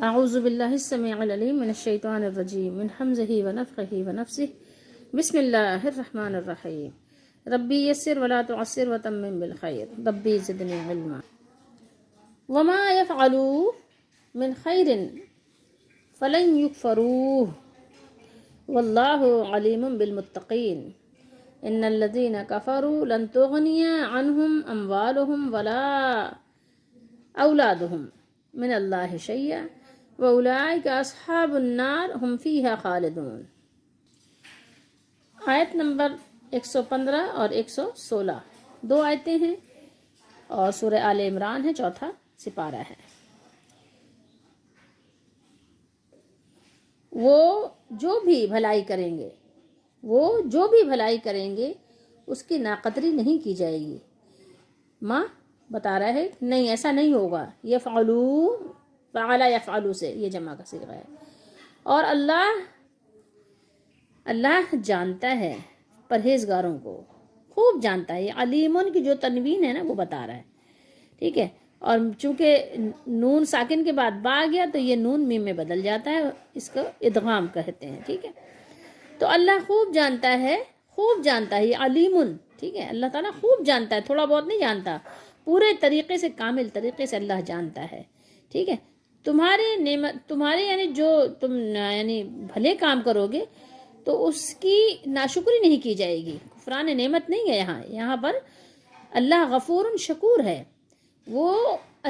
اعوذ باللہ السمیع العلیم من الشیطان الرجیم من حمزہ ونفخہ ونفسہ بسم اللہ الرحمن الرحیم ربی یسر ولا تعسر وتمم بالخیر ربی زدنی علما وما یفعلوا من خیر فلن یکفروہ واللہ علیم بالمتقین ان الذین کفروا لن تغنی عنہم اموالہم ولا اولادہم من اللہ شیئا وَأُولَٰئِكَ أَصْحَابُ النَّارِ هُمْ فِيهَا خَالِدُونَ۔ آیت نمبر 115 اور 116 دو آیتیں ہیں اور سورہ آل عمران ہے، چوتھا سپارہ ہے۔ وہ جو بھی بھلائی کریں گے اس کی ناقدری نہیں کی جائے گی۔ ماں بتا رہا ہے کہ نہیں، ایسا نہیں ہوگا۔ یفعلوا فعل یفعلوا سے یہ جمع کا صیغہ ہے، اور اللہ جانتا ہے پرہیزگاروں کو، خوب جانتا ہے۔ یہ علیمن کی جو تنوین ہے نا وہ بتا رہا ہے، ٹھیک ہے۔ اور چونکہ نون ساکن کے بعد با آ گیا تو یہ نون میم میں بدل جاتا ہے، اس کو ادغام کہتے ہیں، ٹھیک ہے۔ تو اللہ خوب جانتا ہے یہ علیمن، ٹھیک ہے۔ اللہ تعالیٰ خوب جانتا ہے، تھوڑا بہت نہیں جانتا، پورے طریقے سے، کامل طریقے سے اللہ جانتا ہے، ٹھیک ہے۔ تمہارے یعنی جو تم یعنی بھلے کام کرو گے تو اس کی ناشکری نہیں کی جائے گی، کفران نعمت نہیں ہے یہاں پر۔ اللہ غفور شکور ہے، وہ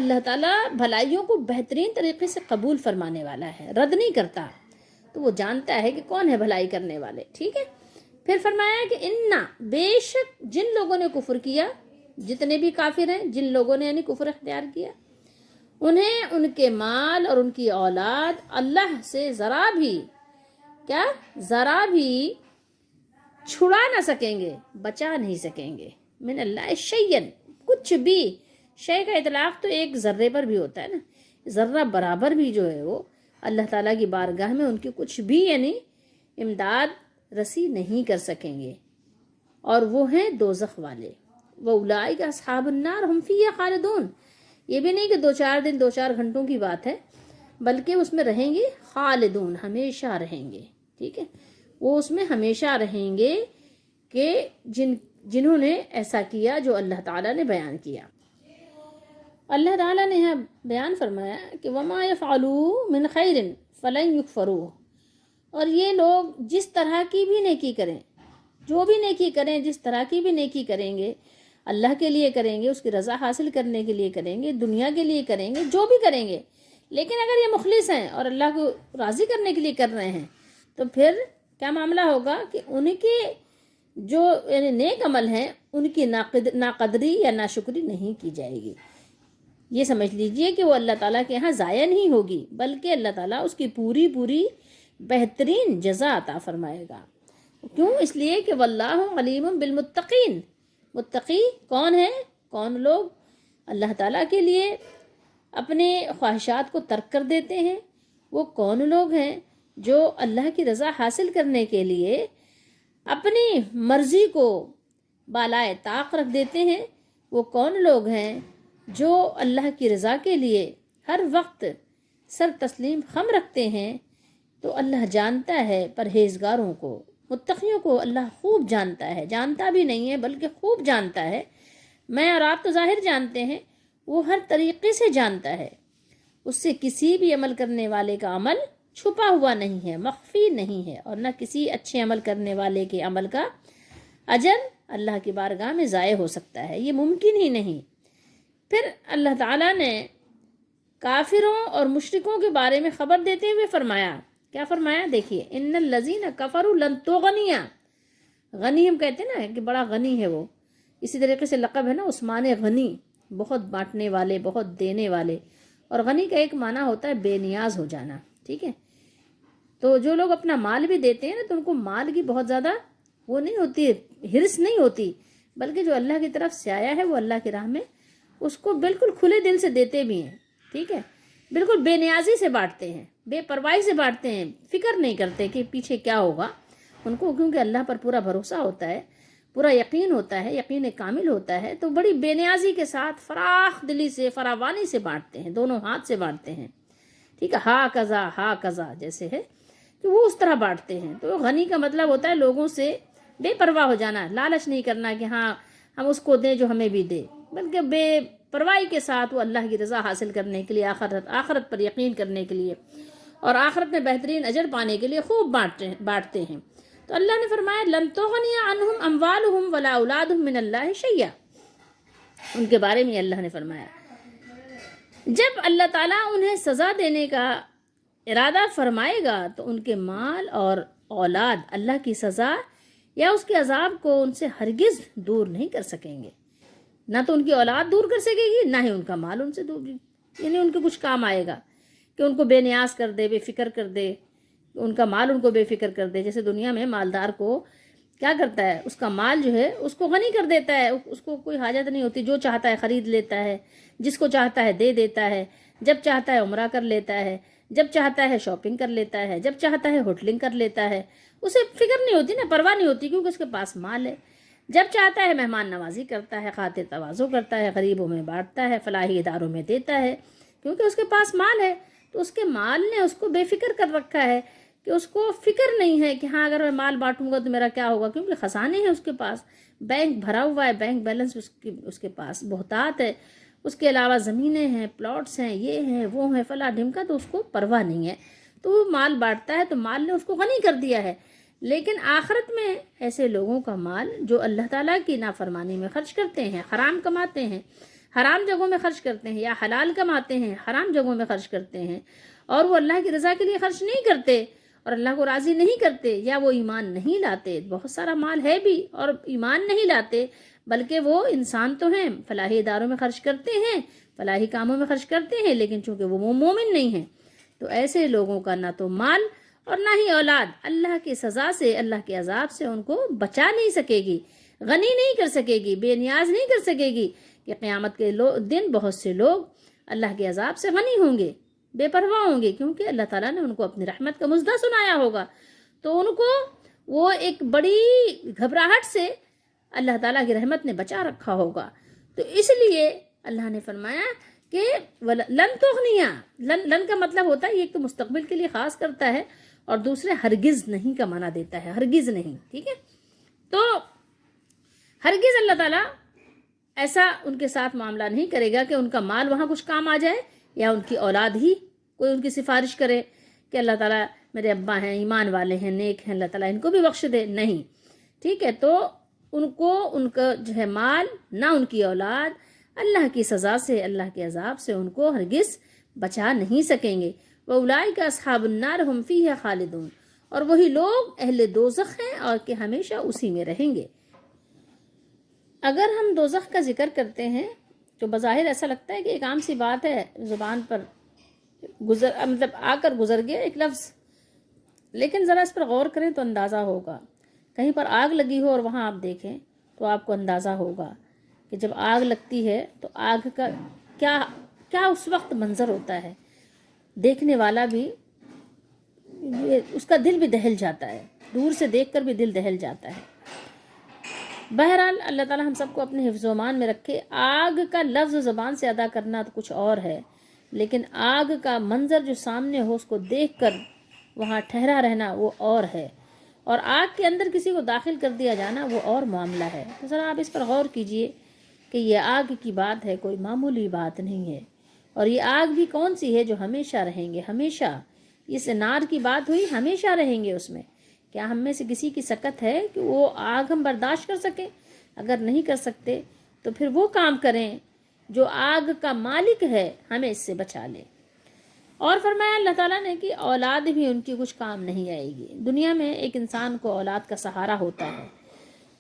اللہ تعالیٰ بھلائیوں کو بہترین طریقے سے قبول فرمانے والا ہے، رد نہیں کرتا، تو وہ جانتا ہے کہ کون ہے بھلائی کرنے والے، ٹھیک ہے۔ پھر فرمایا کہ انا بے شک جن لوگوں نے کفر کیا، جتنے بھی کافر ہیں، جن لوگوں نے یعنی کفر اختیار کیا، انہیں ان کے مال اور ان کی اولاد اللہ سے ذرا بھی چھڑا نہ سکیں گے، بچا نہیں سکیں گے۔ من اللہ شیئن، کچھ بھی، شے کا اطلاق تو ایک ذرے پر بھی ہوتا ہے نا، ذرہ برابر بھی جو ہے وہ اللہ تعالیٰ کی بارگاہ میں ان کی کچھ بھی یعنی امداد رسی نہیں کر سکیں گے، اور وہ ہیں دوزخ والے۔ وَأُولَٰئِكَ أَصْحَابُ النَّارِ هُمْ فِيهَا خَالِدُونَ، یہ بھی نہیں کہ 2-4 دن 2-4 گھنٹوں کی بات ہے، بلکہ اس میں رہیں گے خالدون، ہمیشہ رہیں گے، ٹھیک ہے۔ وہ اس میں ہمیشہ رہیں گے کہ جنہوں نے ایسا کیا جو اللہ تعالیٰ نے بیان کیا۔ اللہ تعالیٰ نے یہاں بیان فرمایا کہ وَمَا يَفْعَلُوا مِنْ خَيْرٍ فَلَنْ يُكْفَرُوهُ، اور یہ لوگ جس طرح کی بھی نیکی کریں، جو بھی نیکی کریں، جس طرح کی بھی نیکی کریں گے، اللہ کے لیے کریں گے، اس کی رضا حاصل کرنے کے لیے کریں گے، دنیا کے لیے کریں گے، جو بھی کریں گے، لیکن اگر یہ مخلص ہیں اور اللہ کو راضی کرنے کے لیے کر رہے ہیں تو پھر کیا معاملہ ہوگا کہ ان کے جو یعنی نیک عمل ہیں ان کی ناقدری یا ناشکری نہیں کی جائے گی۔ یہ سمجھ لیجئے کہ وہ اللہ تعالیٰ کے ہاں ضائع نہیں ہوگی، بلکہ اللہ تعالیٰ اس کی پوری بہترین جزا عطا فرمائے گا۔ کیوں؟ اس لیے کہ واللہ علیم بالمتقین، متقی کون ہے؟ کون لوگ اللہ تعالیٰ کے لیے اپنے خواہشات کو ترک کر دیتے ہیں؟ وہ کون لوگ ہیں جو اللہ کی رضا حاصل کرنے کے لیے اپنی مرضی کو بالائے طاق رکھ دیتے ہیں؟ وہ کون لوگ ہیں جو اللہ کی رضا کے لیے ہر وقت سر تسلیم خم رکھتے ہیں؟ تو اللہ جانتا ہے پرہیزگاروں کو، متقیوں کو اللہ خوب جانتا ہے، جانتا بھی نہیں ہے بلکہ خوب جانتا ہے۔ میں اور آپ تو ظاہر جانتے ہیں، وہ ہر طریقے سے جانتا ہے۔ اس سے کسی بھی عمل کرنے والے کا عمل چھپا ہوا نہیں ہے، مخفی نہیں ہے، اور نہ کسی اچھے عمل کرنے والے کے عمل کا اجر اللہ کی بارگاہ میں ضائع ہو سکتا ہے، یہ ممکن ہی نہیں۔ پھر اللہ تعالیٰ نے کافروں اور مشرکوں کے بارے میں خبر دیتے ہوئے فرمایا، کیا فرمایا؟ دیکھیے، ان الذین کفروا لن تغنی، غنی ہم کہتے ہیں نا کہ بڑا غنی ہے وہ، اسی طریقے سے لقب ہے نا عثمان غنی، بہت بانٹنے والے، بہت دینے والے۔ اور غنی کا ایک معنی ہوتا ہے بے نیاز ہو جانا، ٹھیک ہے۔ تو جو لوگ اپنا مال بھی دیتے ہیں نا تو ان کو مال کی بہت زیادہ وہ نہیں ہوتی، ہرس نہیں ہوتی، بلکہ جو اللہ کی طرف سے آیا ہے وہ اللہ کی راہ میں اس کو بالکل کھلے دل سے دیتے بھی ہیں، ٹھیک ہے۔ بالکل بے نیازی سے بانٹتے ہیں، بے پرواہی سے بانٹتے ہیں، فکر نہیں کرتے کہ پیچھے کیا ہوگا ان کو، کیونکہ اللہ پر پورا بھروسہ ہوتا ہے، پورا یقین ہوتا ہے، یقین کامل ہوتا ہے، تو بڑی بے نیازی کے ساتھ فراخ دلی سے، فراوانی سے بانٹتے ہیں، دونوں ہاتھ سے بانٹتے ہیں، ٹھیک ہے، ہا کذا جیسے ہے کہ وہ اس طرح بانٹتے ہیں. تو غنی کا مطلب ہوتا ہے لوگوں سے بے پرواہ ہو جانا، لالچ نہیں کرنا کہ ہاں ہم اس کو دیں جو ہمیں بھی دے، بلکہ بے پرواہی کے ساتھ وہ اللہ کی رضا حاصل کرنے کے لیے، آخرت پر یقین کرنے کے لیے اور آخرت میں بہترین اجر پانے کے لیے خوب بانٹتے ہیں. تو اللہ نے فرمایا لن تغنی عنہم اموالہم ولا اولادہم من اللہ شیئا. ان کے بارے میں اللہ نے فرمایا جب اللہ تعالیٰ انہیں سزا دینے کا ارادہ فرمائے گا تو ان کے مال اور اولاد اللہ کی سزا یا اس کے عذاب کو ان سے ہرگز دور نہیں کر سکیں گے. نہ تو ان کی اولاد دور کر سکے گی، نہ ہی ان کا مال ان سے دور، یعنی ان کے کچھ کام آئے گا کہ ان کو بے نیاز کر دے، بے فکر کر دے، ان کا مال ان کو بے فکر کر دے. جیسے دنیا میں مالدار کو کیا کرتا ہے، اس کا مال جو ہے اس کو غنی کر دیتا ہے، اس کو کوئی حاجت نہیں ہوتی، جو چاہتا ہے خرید لیتا ہے، جس کو چاہتا ہے دے دیتا ہے، جب چاہتا ہے عمرہ کر لیتا ہے، جب چاہتا ہے شاپنگ کر لیتا ہے، جب چاہتا ہے ہوٹلنگ کر لیتا ہے. اسے فکر نہیں ہوتی نا، پرواہ نہیں ہوتی، کیونکہ اس کے پاس مال ہے. جب چاہتا ہے مہمان نوازی کرتا ہے، خاطر تواضع کرتا ہے، غریبوں میں بانٹتا ہے، فلاحی اداروں میں دیتا ہے، کیونکہ اس کے پاس مال ہے. تو اس کے مال نے اس کو بے فکر کر رکھا ہے کہ اس کو فکر نہیں ہے کہ ہاں اگر میں مال بانٹوں گا تو میرا کیا ہوگا، کیونکہ خزانے ہیں اس کے پاس، بینک بھرا ہوا ہے، بینک بیلنس اس کے پاس بہتات ہے، اس کے علاوہ زمینیں ہیں، پلاٹس ہیں، یہ ہیں وہ ہیں فلاں ڈھمکا، تو اس کو پرواہ نہیں ہے. تو وہ مال بانٹتا ہے تو مال نے اس کو غنی کر دیا ہے. لیکن آخرت میں ایسے لوگوں کا مال جو اللہ تعالیٰ کی نافرمانی میں خرچ کرتے ہیں، حرام کماتے ہیں، حرام جگہوں میں خرچ کرتے ہیں، یا حلال کماتے ہیں حرام جگہوں میں خرچ کرتے ہیں، اور وہ اللہ کی رضا کے لیے خرچ نہیں کرتے اور اللہ کو راضی نہیں کرتے، یا وہ ایمان نہیں لاتے. بہت سارا مال ہے بھی اور ایمان نہیں لاتے، بلکہ وہ انسان تو ہیں، فلاحی اداروں میں خرچ کرتے ہیں، فلاحی کاموں میں خرچ کرتے ہیں، لیکن چونکہ وہ مومن نہیں ہیں، تو ایسے لوگوں کا نہ تو مال اور نہ ہی اولاد اللہ کی سزا سے، اللہ کے عذاب سے ان کو بچا نہیں سکے گی، غنی نہیں کر سکے گی، بے نیاز نہیں کر سکے گی. کہ قیامت کے دن بہت سے لوگ اللہ کے عذاب سے غنی ہوں گے، بے پرواہ ہوں گے، کیونکہ اللہ تعالیٰ نے ان کو اپنی رحمت کا مژدہ سنایا ہوگا. تو ان کو وہ ایک بڑی گھبراہٹ سے اللہ تعالیٰ کی رحمت نے بچا رکھا ہوگا. تو اس لیے اللہ نے فرمایا کہ لن تغنیا، لن کا مطلب ہوتا ہے ایک تو مستقبل کے لیے خاص کرتا ہے، اور دوسرے ہرگز نہیں کا معنی دیتا ہے، ہرگز نہیں. ٹھیک ہے، تو ہرگز اللہ تعالیٰ ایسا ان کے ساتھ معاملہ نہیں کرے گا کہ ان کا مال وہاں کچھ کام آ جائے، یا ان کی اولاد ہی کوئی ان کی سفارش کرے کہ اللہ تعالیٰ میرے ابا ہیں، ایمان والے ہیں، نیک ہیں، اللہ تعالیٰ ان کو بھی بخش دے. نہیں، ٹھیک ہے. تو ان کا جو ہے مال، نہ ان کی اولاد اللہ کی سزا سے، اللہ کے عذاب سے ان کو ہرگز بچا نہیں سکیں گے. وَأُولَٰئِكَ أَصْحَابُ النَّارِ هُمْ فِيهَا خَالِدُونَ. اور وہی لوگ اہل دوزخ ہیں اور کہ ہمیشہ اسی میں رہیں گے. اگر ہم دوزخ کا ذکر کرتے ہیں تو بظاہر ایسا لگتا ہے کہ ایک عام سی بات ہے، زبان پر مطلب آ کر گزر گیا ایک لفظ، لیکن ذرا اس پر غور کریں تو اندازہ ہوگا. کہیں پر آگ لگی ہو اور وہاں آپ دیکھیں تو آپ کو اندازہ ہوگا کہ جب آگ لگتی ہے تو آگ کا کیا اس وقت منظر ہوتا ہے. دیکھنے والا بھی اس کا دل بھی دہل جاتا ہے، دور سے دیکھ کر بھی دل دہل جاتا ہے. بہرحال اللہ تعالیٰ ہم سب کو اپنے حفظ و امان میں رکھے. آگ کا لفظ زبان سے ادا کرنا تو کچھ اور ہے، لیکن آگ کا منظر جو سامنے ہو اس کو دیکھ کر وہاں ٹھہرا رہنا وہ اور ہے، اور آگ کے اندر کسی کو داخل کر دیا جانا وہ اور معاملہ ہے. تو ذرا آپ اس پر غور کیجئے کہ یہ آگ کی بات ہے، کوئی معمولی بات نہیں ہے. اور یہ آگ بھی کون سی ہے جو ہمیشہ رہیں گے، ہمیشہ. اس نار کی بات ہوئی، ہمیشہ رہیں گے اس میں. کیا ہم میں سے کسی کی سکت ہے کہ وہ آگ ہم برداشت کر سکیں؟ اگر نہیں کر سکتے تو پھر وہ کام کریں جو آگ کا مالک ہے ہمیں اس سے بچا لے. اور فرمایا اللہ تعالیٰ نے کہ اولاد بھی ان کی کچھ کام نہیں آئے گی. دنیا میں ایک انسان کو اولاد کا سہارا ہوتا ہے،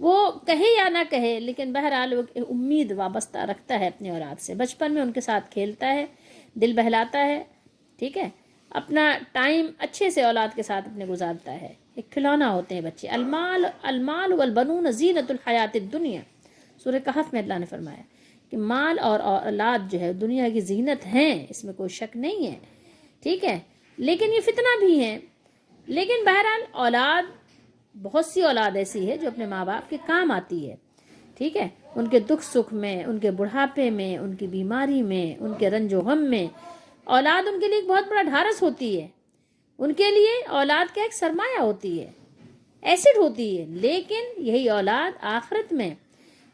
وہ کہے یا نہ کہے، لیکن بہرحال وہ امید وابستہ رکھتا ہے اپنی اولاد سے. بچپن میں ان کے ساتھ کھیلتا ہے، دل بہلاتا ہے، ٹھیک ہے، اپنا ٹائم اچھے سے اولاد کے ساتھ اپنے گزارتا ہے. ایک کھلونا ہوتے ہیں بچے. المال والبنون زینت الحیات الدنیا. سورہ کہف میں اللہ نے فرمایا کہ مال اور اولاد جو ہے دنیا کی زینت ہیں، اس میں کوئی شک نہیں ہے، ٹھیک ہے، لیکن یہ فتنہ بھی ہیں. لیکن بہرحال اولاد، بہت سی اولاد ایسی ہے جو اپنے ماں باپ کے کام آتی ہے، ٹھیک ہے، ان کے دکھ سکھ میں، ان کے بڑھاپے میں، ان کی بیماری میں، ان کے رنج و غم میں. اولاد ان کے لیے ایک بہت بڑا ڈھارس ہوتی ہے، ان کے لیے اولاد کا ایک سرمایہ ہوتی ہے، ایسڈ ہوتی ہے. لیکن یہی اولاد آخرت میں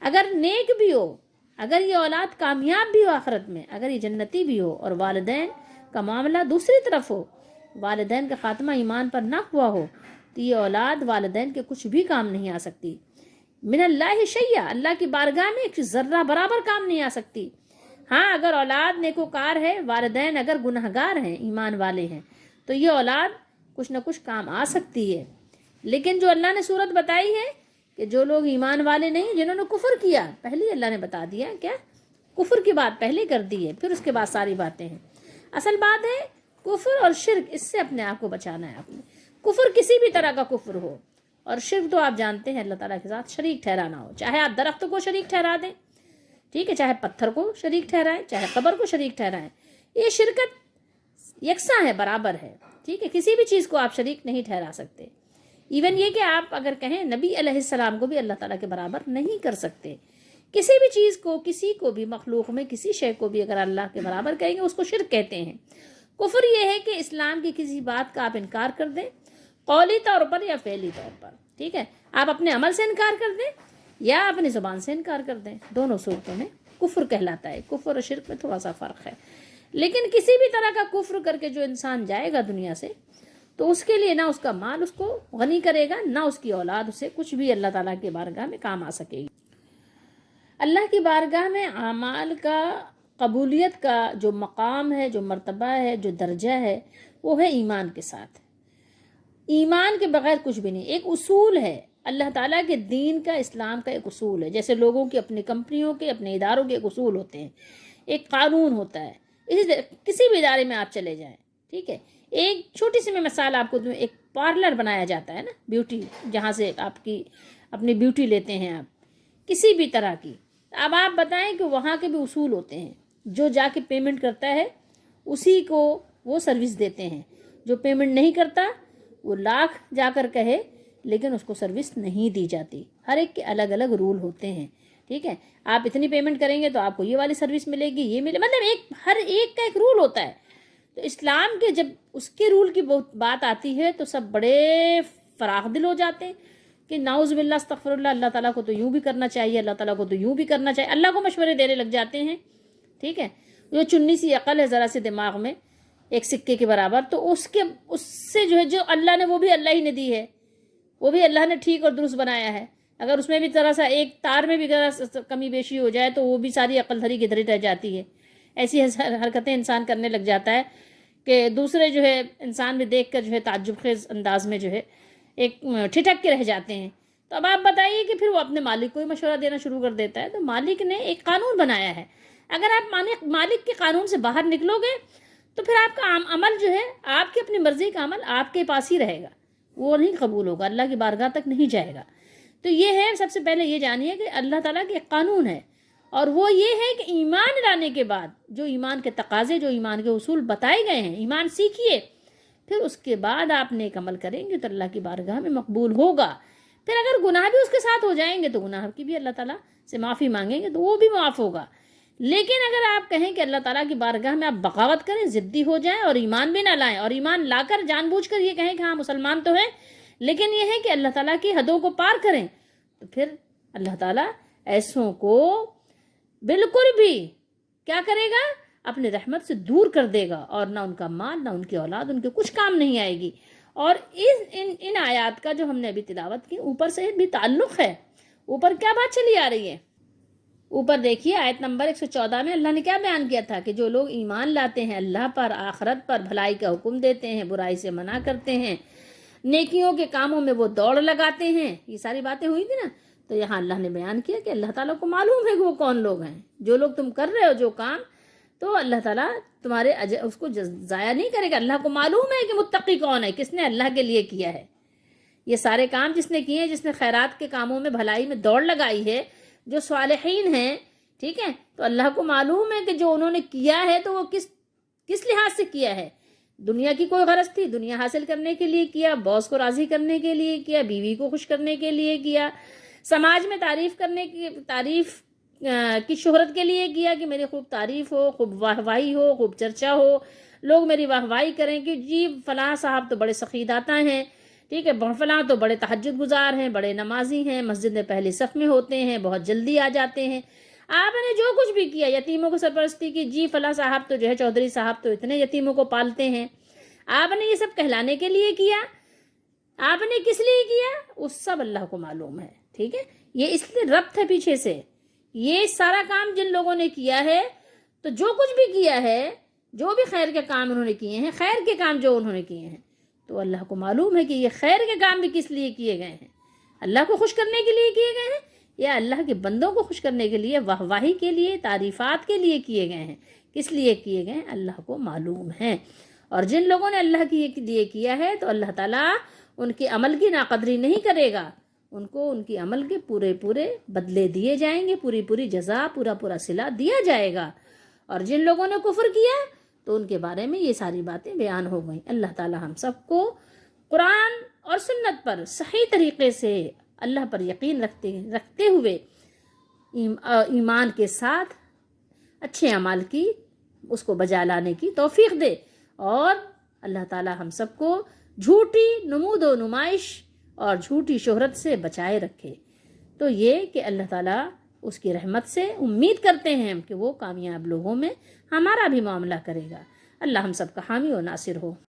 اگر نیک بھی ہو، اگر یہ اولاد کامیاب بھی ہو آخرت میں، اگر یہ جنتی بھی ہو، اور والدین کا معاملہ دوسری طرف ہو، والدین کا خاتمہ ایمان پر نہ ہوا ہو، تو یہ اولاد والدین کے کچھ بھی کام نہیں آ سکتی. من اللہ شیء، اللہ کی بارگاہ میں ایک ذرہ برابر کام نہیں آ سکتی. ہاں اگر اولاد نیکوکار ہے، والدین اگر گنہگار ہیں، ایمان والے ہیں، تو یہ اولاد کچھ نہ کچھ کام آ سکتی ہے. لیکن جو اللہ نے صورت بتائی ہے کہ جو لوگ ایمان والے نہیں، جنہوں نے کفر کیا، پہلے اللہ نے بتا دیا کیا، کفر کی بات پہلے کر دی ہے، پھر اس کے بعد ساری باتیں ہیں. اصل بات ہے کفر اور شرک، اس سے اپنے آپ کو بچانا ہے. آپ نے کفر کسی بھی طرح کا کفر ہو، اور شرک تو آپ جانتے ہیں اللہ تعالیٰ کے ساتھ شریک ٹھہرانا ہو. چاہے آپ درخت کو شریک ٹھہرا دیں، ٹھیک ہے، چاہے پتھر کو شریک ٹھہرائیں، چاہے قبر کو شریک ٹھہرائیں، یہ شرکت یکساں ہے، برابر ہے. ٹھیک ہے، کسی بھی چیز کو آپ شریک نہیں ٹھہرا سکتے. ایون یہ کہ آپ اگر کہیں نبی علیہ السلام کو بھی اللہ تعالیٰ کے برابر نہیں کر سکتے. کسی بھی چیز کو، کسی کو بھی، مخلوق میں کسی شے کو بھی اگر اللہ کے برابر کہیں گے، اس کو شرک کہتے ہیں. کفر یہ ہے کہ اسلام کی کسی بات کا آپ انکار کر دیں، قولی طور پر یا فعلی طور پر. ٹھیک ہے، آپ اپنے عمل سے انکار کر دیں یا اپنی زبان سے انکار کر دیں، دونوں صورتوں میں کفر کہلاتا ہے. کفر اور شرک میں تھوڑا سا فرق ہے. لیکن کسی بھی طرح کا کفر کر کے جو انسان جائے گا دنیا سے، تو اس کے لیے نہ اس کا مال اس کو غنی کرے گا، نہ اس کی اولاد اسے کچھ بھی اللہ تعالیٰ کی بارگاہ میں کام آ سکے گی. اللہ کی بارگاہ میں اعمال کا، قبولیت کا جو مقام ہے، جو مرتبہ ہے، جو درجہ ہے، وہ ہے ایمان کے ساتھ. ایمان کے بغیر کچھ بھی نہیں. ایک اصول ہے اللہ تعالیٰ کے دین کا، اسلام کا ایک اصول ہے. جیسے لوگوں کی اپنی کمپنیوں کے، اپنے اداروں کے ایک اصول ہوتے ہیں، ایک قانون ہوتا ہے. اسی طرح کسی بھی ادارے میں آپ چلے جائیں، ٹھیک ہے، ایک چھوٹی سی میں مثال آپ کو دوں. ایک پارلر بنایا جاتا ہے نا، بیوٹی، جہاں سے آپ کی اپنی بیوٹی لیتے ہیں آپ کسی بھی طرح کی. اب آپ بتائیں کہ وہاں کے بھی اصول ہوتے ہیں. جو جا کے پیمنٹ کرتا ہے اسی کو وہ سروس دیتے ہیں. جو پیمنٹ نہیں کرتا وہ لاکھ جا کر کہے لیکن اس کو سروس نہیں دی جاتی. ہر ایک کے الگ الگ رول ہوتے ہیں. ٹھیک ہے، آپ اتنی پیمنٹ کریں گے تو آپ کو یہ والی سروس ملے گی، یہ ملے، مطلب ہر ایک کا ایک رول ہوتا ہے. تو اسلام کے جب اس کے رول کی بات آتی ہے تو سب بڑے فراخ دل ہو جاتے ہیں کہ نعوذ باللہ استغفر اللہ، اللہ تعالیٰ کو تو یوں بھی کرنا چاہیے، اللہ تعالیٰ کو تو یوں بھی کرنا چاہیے. اللہ کو مشورے دینے لگ جاتے ہیں. ٹھیک ہے، جو چنی سی عقل ہے ذرا سی دماغ میں، ایک سکے کے برابر، تو اس سے جو ہے، جو اللہ نے، وہ بھی اللہ ہی نے دی ہے، وہ بھی اللہ نے ٹھیک اور درست بنایا ہے. اگر اس میں بھی ذرا سا ایک تار میں بھی ذرا کمی بیشی ہو جائے تو وہ بھی ساری عقل دھری کی دھری رہ جاتی ہے. ایسی حرکتیں انسان کرنے لگ جاتا ہے کہ دوسرے جو ہے انسان بھی دیکھ کر جو ہے تعجب خیز انداز میں جو ہے ایک ٹھٹک کے رہ جاتے ہیں. تو اب آپ بتائیے کہ پھر وہ اپنے مالک کو ہی مشورہ دینا شروع کر دیتا ہے. تو مالک نے ایک قانون بنایا ہے، اگر آپ مالک کے قانون سے باہر نکلو گے تو پھر آپ کا عمل جو ہے، آپ کی اپنی مرضی کا عمل آپ کے پاس ہی رہے گا، وہ نہیں قبول ہوگا، اللہ کی بارگاہ تک نہیں جائے گا. تو یہ ہے، سب سے پہلے یہ جانیے کہ اللہ تعالیٰ کے ایک قانون ہے، اور وہ یہ ہے کہ ایمان لانے کے بعد جو ایمان کے تقاضے، جو ایمان کے اصول بتائے گئے ہیں، ایمان سیکھیے، پھر اس کے بعد آپ نیک عمل کریں گے تو اللہ کی بارگاہ میں مقبول ہوگا. پھر اگر گناہ بھی اس کے ساتھ ہو جائیں گے تو گناہ کی بھی اللہ تعالیٰ سے معافی مانگیں گے تو وہ بھی معاف ہوگا. لیکن اگر آپ کہیں کہ اللہ تعالیٰ کی بارگاہ میں آپ بغاوت کریں، ضدی ہو جائیں اور ایمان بھی نہ لائیں، اور ایمان لا کر جان بوجھ کر یہ کہیں کہ ہاں مسلمان تو ہیں لیکن یہ ہے کہ اللہ تعالیٰ کی حدوں کو پار کریں، تو پھر اللہ تعالیٰ ایسوں کو بالکل بھی کیا کرے گا، اپنے رحمت سے دور کر دے گا، اور نہ ان کا مال، نہ ان کی اولاد ان کے کچھ کام نہیں آئے گی. اور ان آیات کا جو ہم نے ابھی تلاوت کی، اوپر سے بھی تعلق ہے. اوپر کیا بات چلی آ رہی ہے؟ اوپر دیکھیے آیت نمبر 114 میں اللہ نے کیا بیان کیا تھا کہ جو لوگ ایمان لاتے ہیں اللہ پر، آخرت پر، بھلائی کا حکم دیتے ہیں، برائی سے منع کرتے ہیں، نیکیوں کے کاموں میں وہ دوڑ لگاتے ہیں، یہ ساری باتیں ہوئی تھی نا. تو یہاں اللہ نے بیان کیا کہ اللہ تعالیٰ کو معلوم ہے کہ وہ کون لوگ ہیں. جو لوگ تم کر رہے ہو جو کام، تو اللہ تعالیٰ تمہارے اس کو ضائع نہیں کرے گا. اللہ کو معلوم ہے کہ متقی کون ہے، کس نے اللہ کے لیے کیا ہے. یہ سارے کام جس نے کیے ہیں، جس نے خیرات کے کاموں میں، بھلائی میں دوڑ لگائی ہے، جو صالحین ہیں، ٹھیک ہے، تو اللہ کو معلوم ہے کہ جو انہوں نے کیا ہے تو وہ کس لحاظ سے کیا ہے. دنیا کی کوئی غرض تھی، دنیا حاصل کرنے کے لیے کیا، باس کو راضی کرنے کے لیے کیا، بیوی کو خوش کرنے کے لیے کیا، سماج میں تعریف کی شہرت کے لیے کیا کہ میری خوب تعریف ہو، خوب واہوائی ہو، خوب چرچا ہو، لوگ میری واہوائی کریں کہ جی فلاں صاحب تو بڑے سخی داتا ہیں، ٹھیک ہے، فلاں تو بڑے تہجد گزار ہیں، بڑے نمازی ہیں، مسجد میں پہلی صف میں ہوتے ہیں، بہت جلدی آ جاتے ہیں۔ آپ نے جو کچھ بھی کیا، یتیموں کو سرپرستی کی، جی فلاں صاحب تو جو ہے چودھری صاحب تو اتنے یتیموں کو پالتے ہیں، آپ نے یہ سب کہلانے کے لیے کیا، آپ نے کس لیے کیا، اس سب اللہ کو معلوم ہے، ٹھیک ہے۔ یہ اس لیے ربط ہے پیچھے سے، یہ سارا کام جن لوگوں نے کیا ہے، تو جو کچھ بھی کیا ہے، جو بھی خیر کے کام انہوں نے کیے ہیں، خیر کے کام جو انہوں نے کیے ہیں، تو اللہ کو معلوم ہے کہ یہ خیر کے کام بھی کس لیے کیے گئے ہیں، اللہ کو خوش کرنے کے لیے کیے گئے ہیں یا اللہ کے بندوں کو خوش کرنے کے لیے، واہواہی کے لیے، تعریفات کے لیے کیے گئے ہیں، کس لیے کیے گئے ہیں اللہ کو معلوم ہے۔ اور جن لوگوں نے اللہ کے لیے کیا ہے تو اللہ تعالیٰ ان کے عمل کی ناقدری نہیں کرے گا، ان کو ان کی عمل کے پورے پورے بدلے دیے جائیں گے، پوری پوری جزا، پورا پورا صلہ دیا جائے گا۔ اور جن لوگوں نے کفر کیا تو ان کے بارے میں یہ ساری باتیں بیان ہو گئیں۔ اللہ تعالیٰ ہم سب کو قرآن اور سنت پر صحیح طریقے سے اللہ پر یقین رکھتے ہوئے ایمان کے ساتھ اچھے اعمال کی اس کو بجا لانے کی توفیق دے، اور اللہ تعالیٰ ہم سب کو جھوٹی نمود و نمائش اور جھوٹی شہرت سے بچائے رکھے۔ تو یہ کہ اللہ تعالیٰ اس کی رحمت سے امید کرتے ہیں کہ وہ کامیاب لوگوں میں ہمارا بھی معاملہ کرے گا۔ اللہ ہم سب کا حامی و ناصر ہو۔